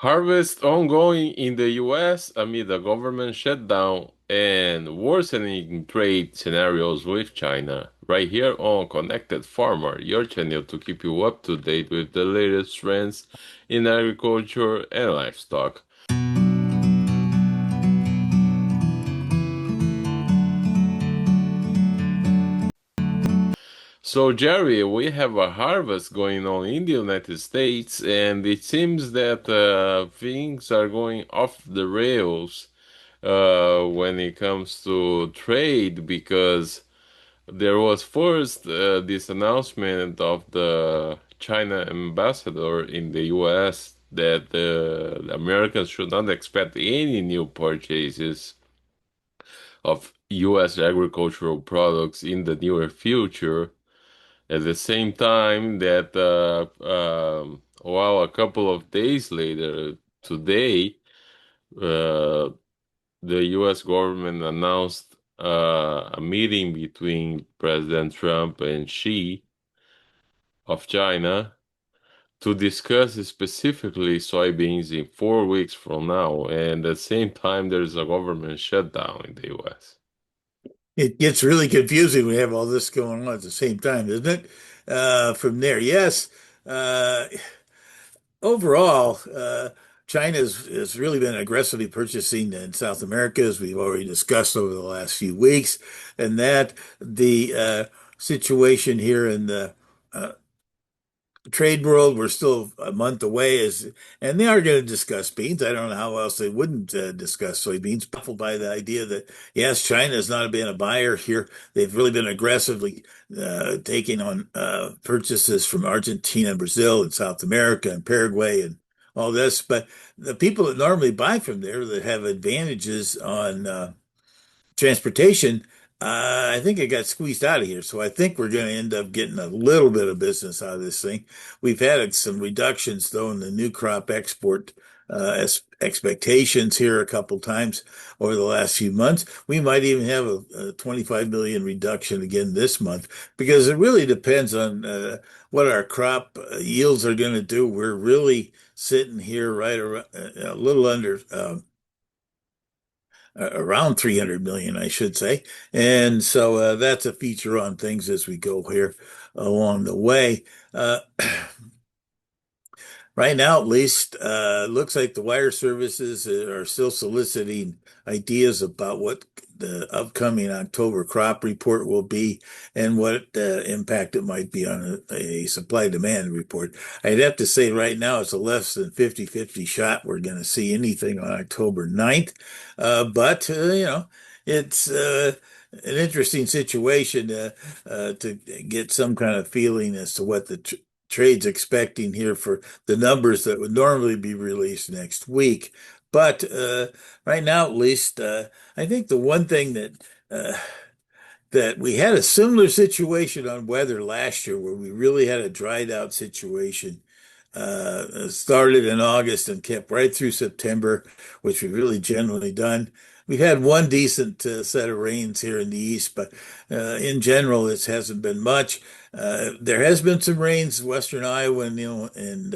Harvest ongoing in the US amid a government shutdown and worsening trade scenarios with China. Right here on Connected Farmer, your channel to keep you up to date with the latest trends in agriculture and livestock. So, Jerry, we have a harvest going on in the United States, and it seems that things are going off the rails when it comes to trade because there was first this announcement of the China ambassador in the US that the Americans should not expect any new purchases of US agricultural products in the near future. At the same time, that while a couple of days later, today, uh, the US government announced a meeting between President Trump and Xi of China to discuss specifically soybeans in 4 weeks from now. And at the same time, there's a government shutdown in the US. It gets really confusing when we have all this going on at the same time, doesn't it? From there, yes. Uh, Overall, China has really been aggressively purchasing in South America, as we've already discussed over the last few weeks, and that the situation here in the uh, trade world, we're still a month away, and they are going to discuss beans. I don't know how else they wouldn't discuss soybeans, baffled by the idea that, yes, China has not been a buyer here. They've really been aggressively taking on purchases from Argentina, Brazil, and South America, and Paraguay, and all this. But the people that normally buy from there that have advantages on transportation, I think it got squeezed out of here. So I think we're going to end up getting a little bit of business out of this thing. We've had some reductions, though, in the new crop export expectations here a couple times over the last few months. We might even have a 25 million reduction again this month because it really depends on what our crop yields are going to do. We're really sitting here right around a little under around 300 million, I should say. And so that's a feature on things as we go here along the way. Uh, Right now, at least, looks like the wire services are still soliciting ideas about what the upcoming October crop report will be and what impact it might be on a supply demand report. I'd have to say right now it's a less than 50-50 shot we're going to see anything on October 9th. But it's an interesting situation to get some kind of feeling as to what the trade's expecting here for the numbers that would normally be released next week. But right now, at least, I think the one thing uh, that we had a similar situation on weather last year, where we really had a dried out situation. Started in August and kept right through September, which we've really generally done. We've had one decent set of rains here in the east, but in general, it hasn't been much. There has been some rains, western Iowa, and and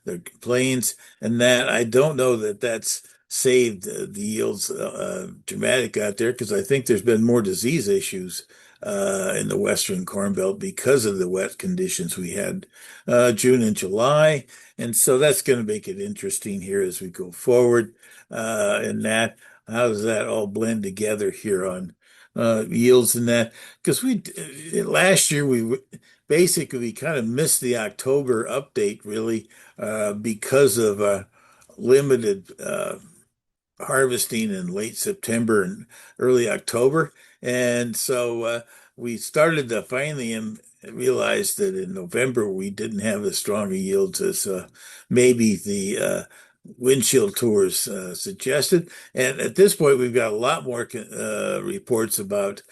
the plains, and that I don't know that that's saved the yields dramatic out there because I think there's been more disease issues in the western Corn Belt because of the wet conditions we had June and July, and so that's going to make it interesting here as we go forward. And that, how does that all blend together here on yields and that? Because we last year basically we kind of missed the October update really because of limited harvesting in late September and early October. And so we started to finally realize that in November we didn't have as strong a yields as maybe the windshield tours suggested. And at this point, we've got a lot more reports about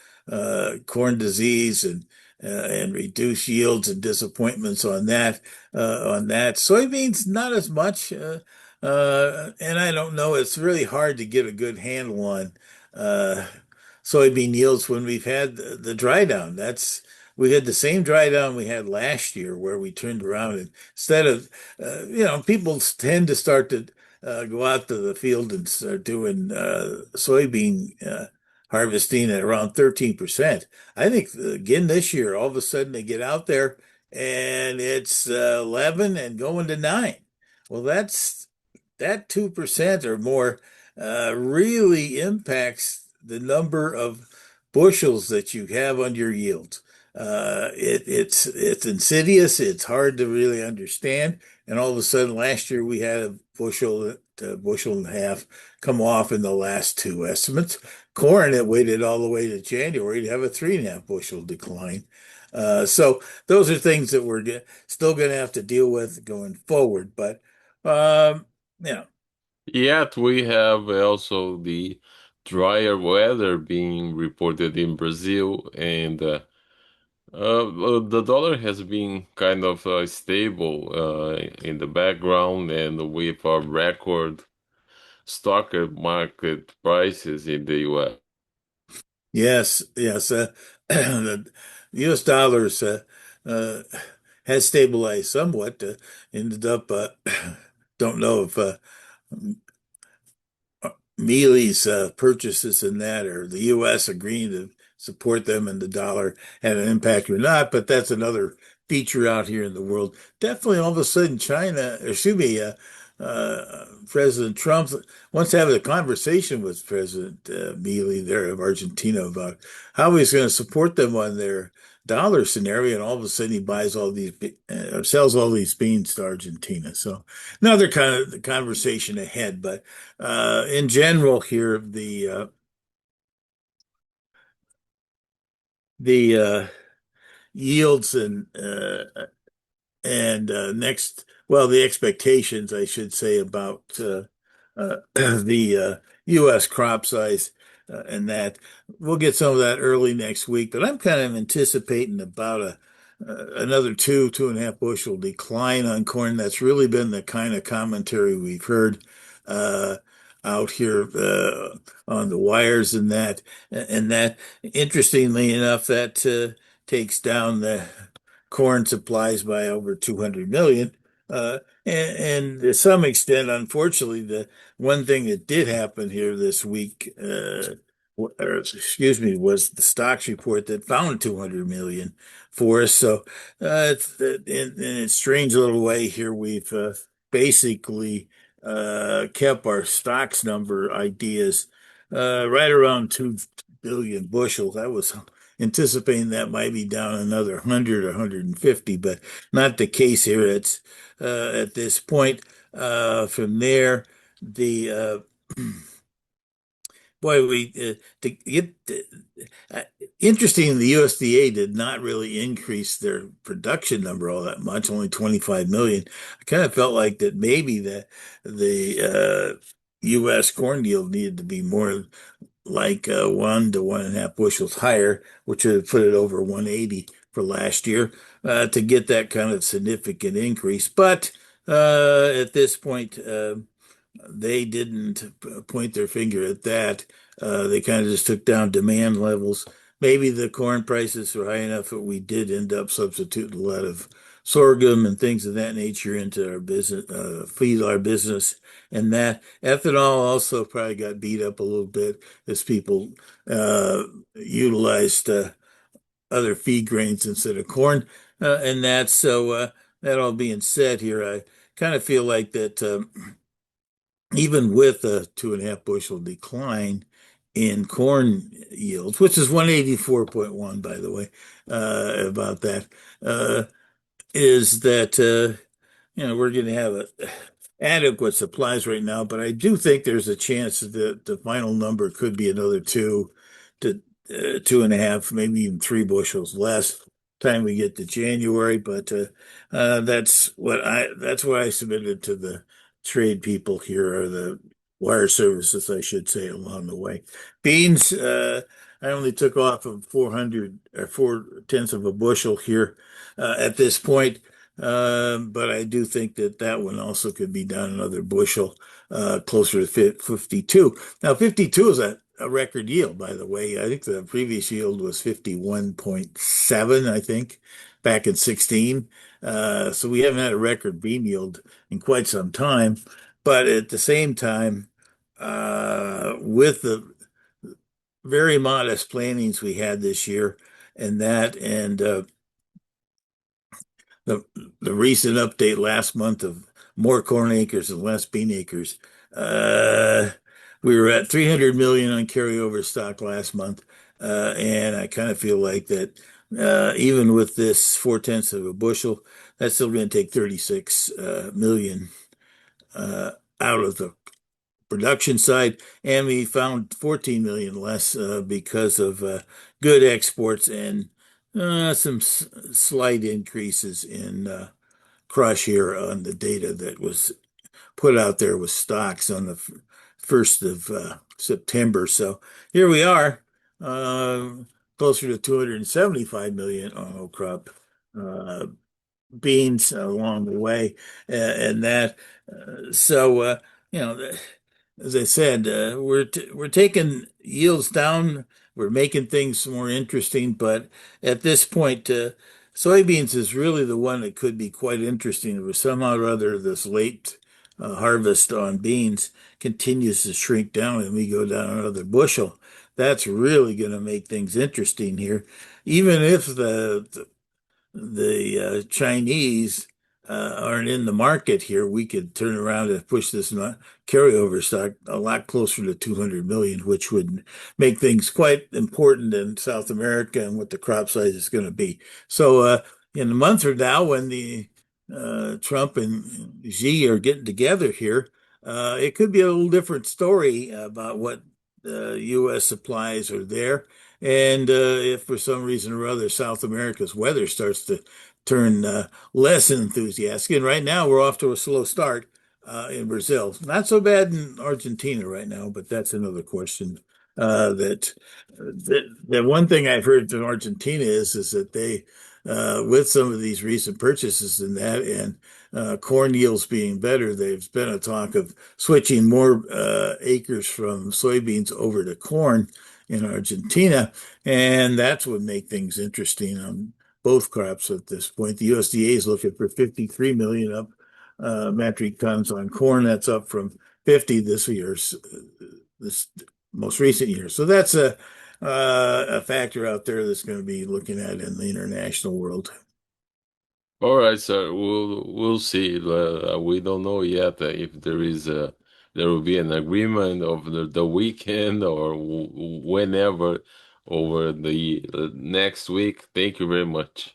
corn disease and reduced yields and disappointments on that. Soybeans, not as much. And I don't know. It's really hard to get a good handle on uh, soybean yields when we've had the dry down. We had the same dry down we had last year, where we turned around and instead of, people tend to start to go out to the field and start doing soybean harvesting at around 13%. I think again this year, all of a sudden they get out there and it's 11 and going to 9. Well, that 2% or more really impacts the number of bushels that you have on your yields. It's insidious. It's hard to really understand. And all of a sudden, last year we had a bushel and a half come off in the last two estimates. Corn, it waited all the way to January to have a 3.5 bushel decline. So those are things that we're still going to have to deal with going forward. But yeah, Yet we have also the drier weather being reported in Brazil, and the dollar has been kind of stable in the background, and with a record stock market prices in the US. yes, yes. The U.S. dollars uh, has stabilized somewhat. Ended up, don't know if Mealy's purchases in that or the U.S. agreeing to support them and the dollar had an impact or not, but that's another feature out here in the world. Definitely all of a sudden China, excuse me, President Trump wants to have a conversation with President Mealy there of Argentina about how he's going to support them on their dollar scenario, and all of a sudden he buys all these or sells all these beans to Argentina. So another kind of conversation ahead, but in general here, the yields and next, well, the expectations, I should say, about the U.S. crop size and that we'll get some of that early next week. But I'm kind of anticipating about a another 2.5 bushel decline on corn. That's really been the kind of commentary we've heard uh, out here on the wires and that. Interestingly enough, that takes down the corn supplies by over 200 million. And to some extent, unfortunately, the one thing that did happen here this week, or excuse me, was the stocks report that found 200 million for us. So, in a strange little way here, we've basically kept our stocks number ideas right around 2 billion bushels. I was anticipating that might be down another 100 or 150, but not the case here. It's at this point. From there, the boy, we to get uh, interesting. The USDA did not really increase their production number all that much, only 25 million. I kind of felt like that maybe the U.S. corn yield needed to be more like 1 to 1.5 bushels higher, which would put it over 180 for last year to get that kind of significant increase. But at this point, they didn't point their finger at that. They kind of just took down demand levels. Maybe the corn prices were high enough that we did end up substituting a lot of sorghum and things of that nature into our business, feed our business. And that ethanol also probably got beat up a little bit as people utilized other feed grains instead of corn. And that, so that all being said here, I kind of feel like that even with a 2.5 bushel decline in corn yields, which is 184.1, by the way, about that, uh, is that we're going to have adequate supplies right now, but I do think there's a chance that the final number could be another 2 to 2.5, maybe even 3 bushels less time we get to January. But that's what I submitted to the trade people here, or the wire services, I should say, along the way. Beans, I only took off of 400 or 4/10 of a bushel here at this point. But I do think that that one also could be down another bushel, closer to 52. Now, 52 is a record yield, by the way. I think the previous yield was 51.7, I think, back in 16. So we haven't had a record bean yield in quite some time. But at the same time, with the very modest plantings we had this year, and the the recent update last month of more corn acres and less bean acres, uh, we were at 300 million on carryover stock last month, and I kind of feel like that even with this four-tenths of a bushel, that's still going to take 36 million uh, out of the production side, and we found 14 million less because of good exports and some slight increases in crush here on the data that was put out there with stocks on the 1st of September. So here we are, uh, closer to 275 million on row crop uh, beans along the way, and that. You know, as I said, we're taking yields down. We're making things more interesting, but at this point, soybeans is really the one that could be quite interesting. If somehow or other this late harvest on beans continues to shrink down and we go down another bushel, that's really going to make things interesting here. Even if the Chinese aren't in the market here, we could turn around and push this carryover stock a lot closer to 200 million, which would make things quite important in South America and what the crop size is going to be. So, in a month from now, when the Trump and Xi are getting together here, it could be a little different story about what U.S. supplies are there. And if for some reason or other South America's weather starts to turn less enthusiastic, and right now we're off to a slow start in Brazil. Not so bad in Argentina right now, but that's another question. That one thing I've heard from Argentina is that they, with some of these recent purchases and that, and corn yields being better, there's been a talk of switching more acres from soybeans over to corn in Argentina, and that's what make things interesting on both crops at this point. The USDA is looking for 53 million up metric tons on corn. That's up from 50 this year, this most recent year. So that's a factor out there that's going to be looking at in the international world. All right, sir. We'll see. We don't know yet if there will be an agreement over the weekend or whenever over the next week. Thank you very much.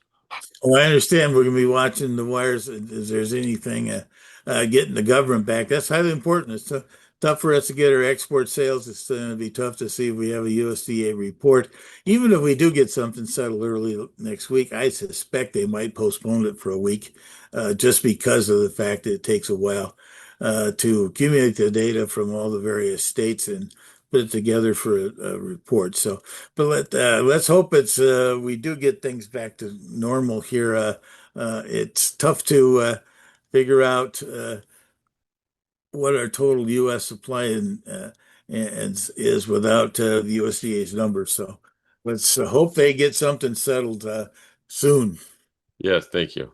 Well, I understand we're going to be watching the wires if there's anything getting the government back. That's highly important. It's tough for us to get our export sales. It's going to be tough to see if we have a USDA report. Even if we do get something settled early next week, I suspect they might postpone it for a week just because of the fact that it takes a while to accumulate the data from all the various states and put it together for a report. So, but let's hope it's we do get things back to normal here. It's tough to figure out what our total U.S. supply and is without the USDA's numbers. So let's hope they get something settled soon. Yes, thank you.